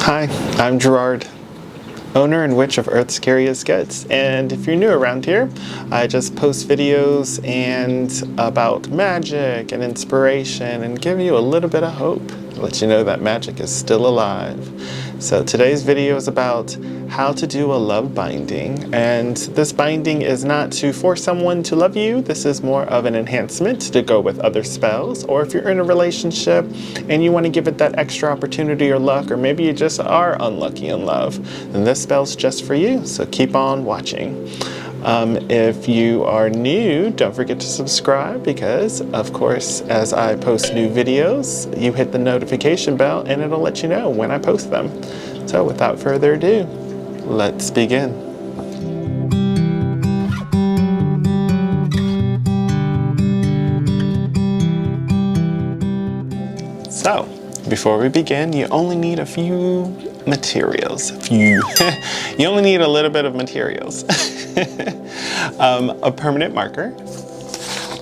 Hi, I'm Gerard, owner and witch of Earth's Scariest Gets, and if you're new around here, I just post videos and about magic and inspiration and give you a little bit of hope, let you know that magic is still alive. So today's video is about how to do a love binding, and this binding is not to force someone to love you. This is more of an enhancement to go with other spells, or if you're in a relationship and you want to give it that extra opportunity or luck, or maybe you just are unlucky in love, then this spell's just for you, so keep on watching. If you are new, don't forget to subscribe because, of course, as I post new videos, you hit the notification bell and it'll let you know when I post them. So without further ado, let's begin. So, before we begin, you only need a few materials. You only need a little bit of materials. A permanent marker,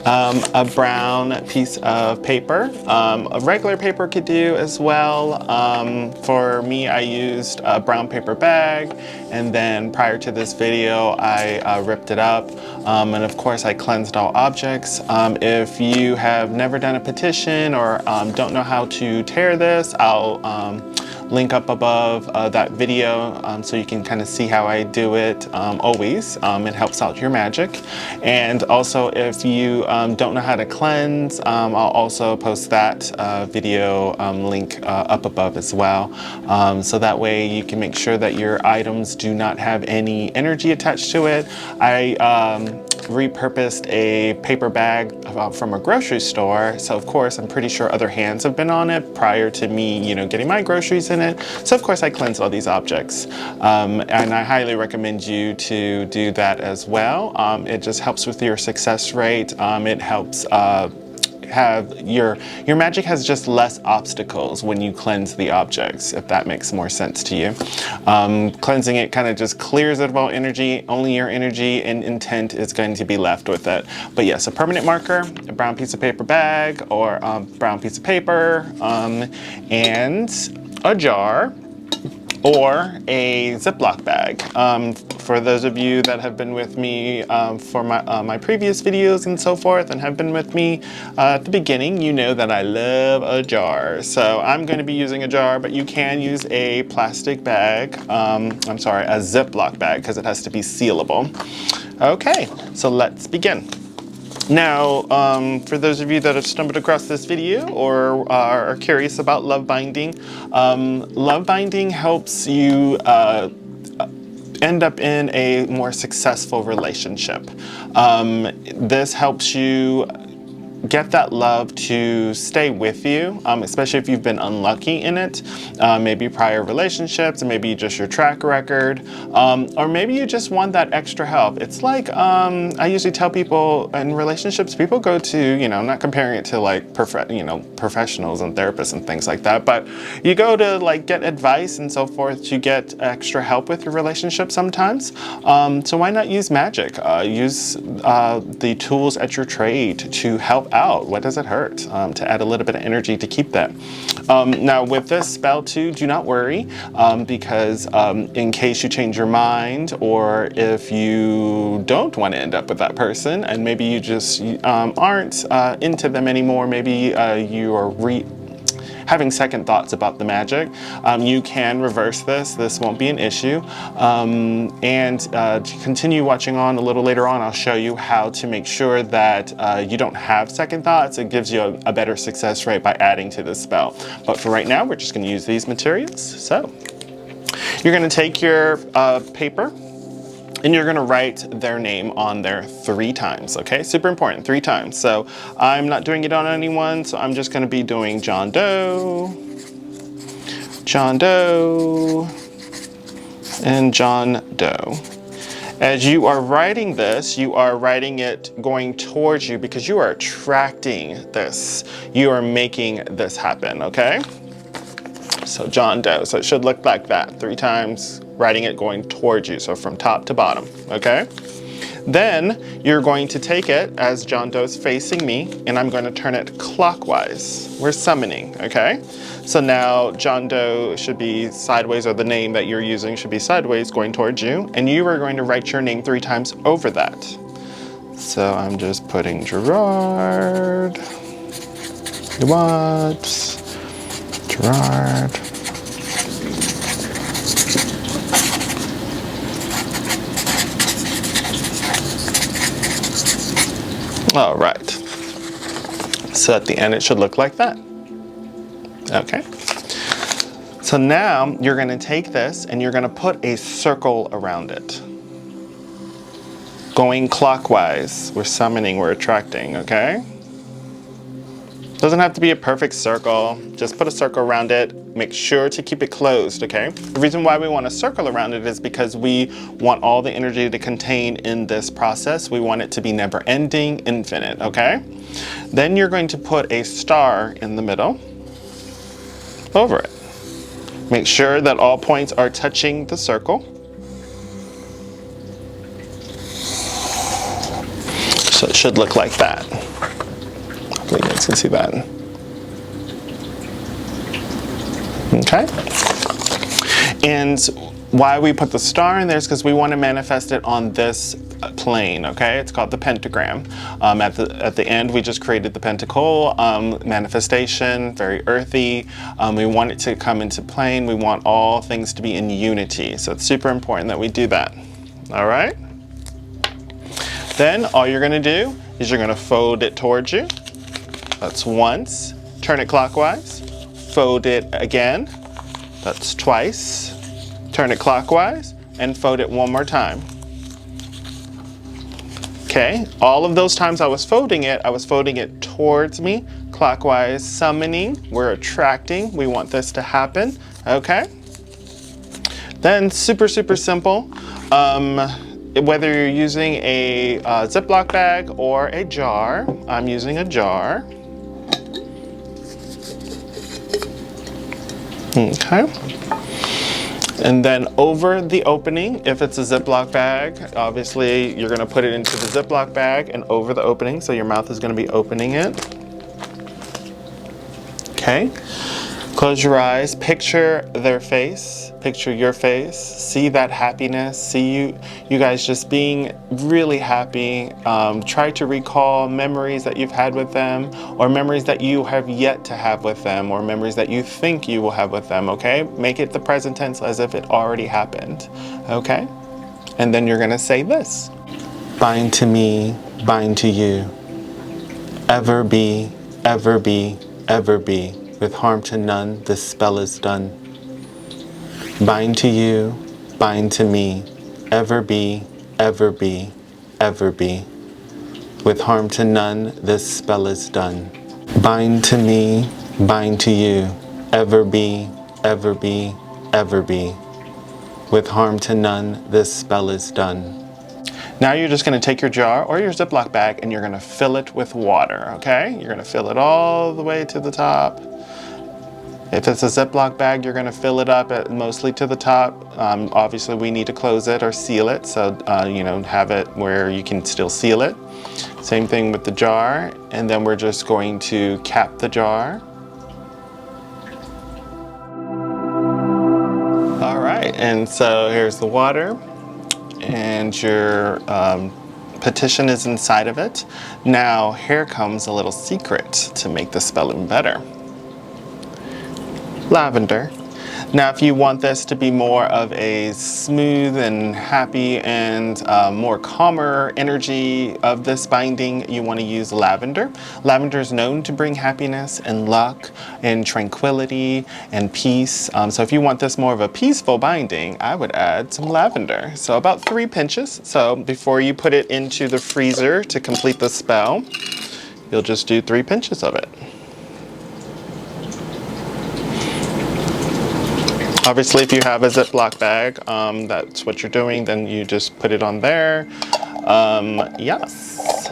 a brown piece of paper, a regular paper could do as well. For me, I used a brown paper bag, and then prior to this video, I ripped it up, and of course I cleansed all objects. If you have never done a petition or don't know how to tear this, I'll link up above that video so you can kind of see how I do it. Always, it helps out your magic. And also, if you don't know how to cleanse, I'll also post that video link up above as well. So that way you can make sure that your items do not have any energy attached to it. I repurposed a paper bag from a grocery store, so of course I'm pretty sure other hands have been on it prior to me, getting my groceries in it. So of course I cleansed all these objects, and I highly recommend you to do that as well. It just helps with your success rate. It helps have your magic has just less obstacles when you cleanse the objects, if that makes more sense to you. Cleansing it kind of just clears it of all energy. Only your energy and intent is going to be left with it. But yes, a permanent marker, a brown piece of paper bag, or brown piece of paper, and a jar, or a Ziploc bag. For those of you that have been with me for my previous videos and so forth, and have been with me at the beginning, you know that I love a jar. So I'm going to be using a jar, but you can use a plastic bag. I'm sorry, a Ziploc bag, because it has to be sealable. Okay, so let's begin. Now, for those of you that have stumbled across this video or are curious about love binding helps you end up in a more successful relationship. This helps you get that love to stay with you, especially if you've been unlucky in it, maybe prior relationships, or maybe just your track record, or maybe you just want that extra help. It's like, I usually tell people in relationships, people go to, I'm not comparing it to like professionals and therapists and things like that, but you go to like get advice and so forth to get extra help with your relationship sometimes. So why not use magic? Use the tools at your trade to help out. What does it hurt to add a little bit of energy to keep that? Now with this spell too, do not worry, because in case you change your mind, or if you don't want to end up with that person and maybe you just aren't into them anymore, maybe you are having second thoughts about the magic, you can reverse this. This won't be an issue. And to continue watching on a little later on, I'll show you how to make sure that you don't have second thoughts. It gives you a better success rate by adding to this spell. But for right now, we're just going to use these materials. So you're going to take your paper, and you're gonna write their name on there 3 times, okay? Super important, 3 times. So I'm not doing it on anyone, so I'm just gonna be doing John Doe, and John Doe. As you are writing this, you are writing it going towards you because you are attracting this. You are making this happen, okay? So John Doe, so it should look like that, 3 times, writing it going towards you, so from top to bottom, okay? Then you're going to take it as John Doe's facing me, and I'm going to turn it clockwise. We're summoning, okay? So now John Doe should be sideways, or the name that you're using should be sideways going towards you, and you are going to write your name 3 times over that. So I'm just putting Gerard, what? Gerard. All right. So at the end, it should look like that. Okay. So now you're going to take this and you're going to put a circle around it. Going clockwise. We're summoning, we're attracting, okay? Doesn't have to be a perfect circle. Just put a circle around it. Make sure to keep it closed, okay? The reason why we want a circle around it is because we want all the energy to contain in this process. We want it to be never ending, infinite, okay? Then you're going to put a star in the middle over it. Make sure that all points are touching the circle. So it should look like that. Hopefully you guys can see that. Okay. And why we put the star in there is because we want to manifest it on this plane, okay? It's called the pentagram. At the end, we just created the pentacle manifestation, very earthy. We want it to come into plane. We want all things to be in unity. So it's super important that we do that. All right? Then all you're going to do is you're going to fold it towards you. That's once. Turn it clockwise. Fold it again. That's twice. Turn it clockwise and fold it one more time. Okay, all of those times I was folding it towards me, clockwise, summoning, we're attracting, we want this to happen, okay? Then super, super simple. Whether you're using a Ziploc bag or a jar, I'm using a jar. Okay. And then over the opening, if it's a Ziploc bag, obviously you're gonna put it into the Ziploc bag and over the opening, so your mouth is gonna be opening it. Okay. Close your eyes, picture their face, picture your face, see that happiness, see you guys just being really happy. Try to recall memories that you've had with them, or memories that you have yet to have with them, or memories that you think you will have with them, okay? Make it the present tense as if it already happened, okay? And then you're gonna say this. Bind to me, bind to you, ever be, ever be, ever be. With harm to none, this spell is done. Bind to you, bind to me, ever be, ever be, ever be. With harm to none, this spell is done. Bind to me, bind to you, ever be, ever be, ever be. With harm to none, this spell is done. Now you're just going to take your jar or your Ziploc bag and you're going to fill it with water, okay? You're going to fill it all the way to the top. If it's a Ziploc bag, you're going to fill it up mostly to the top. Obviously, we need to close it or seal it, so have it where you can still seal it. Same thing with the jar, and then we're just going to cap the jar. All right, and so here's the water, and your petition is inside of it. Now, here comes a little secret to make the spell even better. Lavender. Now, if you want this to be more of a smooth and happy and more calmer energy of this binding, you want to use lavender. Lavender is known to bring happiness and luck and tranquility and peace. So if you want this more of a peaceful binding, I would add some lavender. So about 3 pinches. So before you put it into the freezer to complete the spell, you'll just do 3 pinches of it. Obviously, if you have a Ziploc bag, that's what you're doing, then you just put it on there. Yes.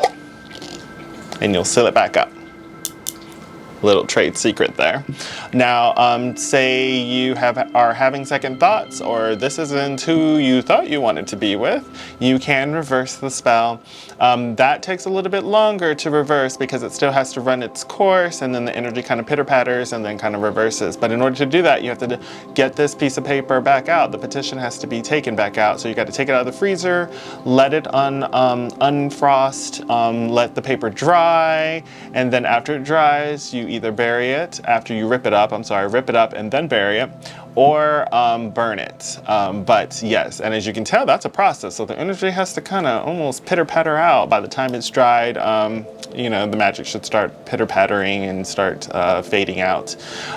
And you'll seal it back up. Little trade secret there. Now, say you are having second thoughts, or this isn't who you thought you wanted to be with, you can reverse the spell. That takes a little bit longer to reverse because it still has to run its course, and then the energy kind of pitter-patters and then kind of reverses. But in order to do that, you have to get this piece of paper back out. The petition has to be taken back out. So you got to take it out of the freezer, let it unfrost, let the paper dry, and then after it dries, you either bury it, after you rip it up and then bury it, or burn it. But yes, and as you can tell, that's a process. So the energy has to kind of almost pitter-patter out. By the time it's dried, you know, the magic should start pitter-pattering and start fading out.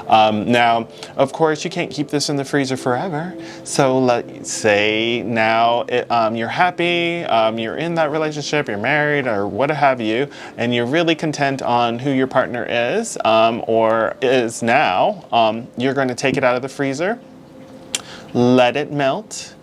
Now, of course, you can't keep this in the freezer forever. So let's say now you're happy, you're in that relationship, you're married or what have you, and you're really content on who your partner is or is now. You're going to take it out of the freezer, let it melt,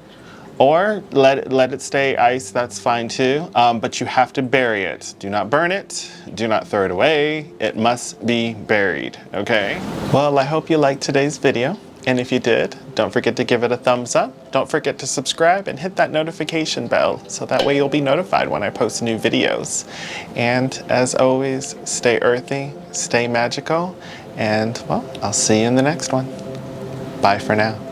or let it stay ice, that's fine too, but you have to bury it. Do not burn it, do not throw it away, it must be buried, okay? Well, I hope you liked today's video, and if you did, don't forget to give it a thumbs up, don't forget to subscribe and hit that notification bell, so that way you'll be notified when I post new videos. And as always, stay earthy, stay magical, and well, I'll see you in the next one. Bye for now.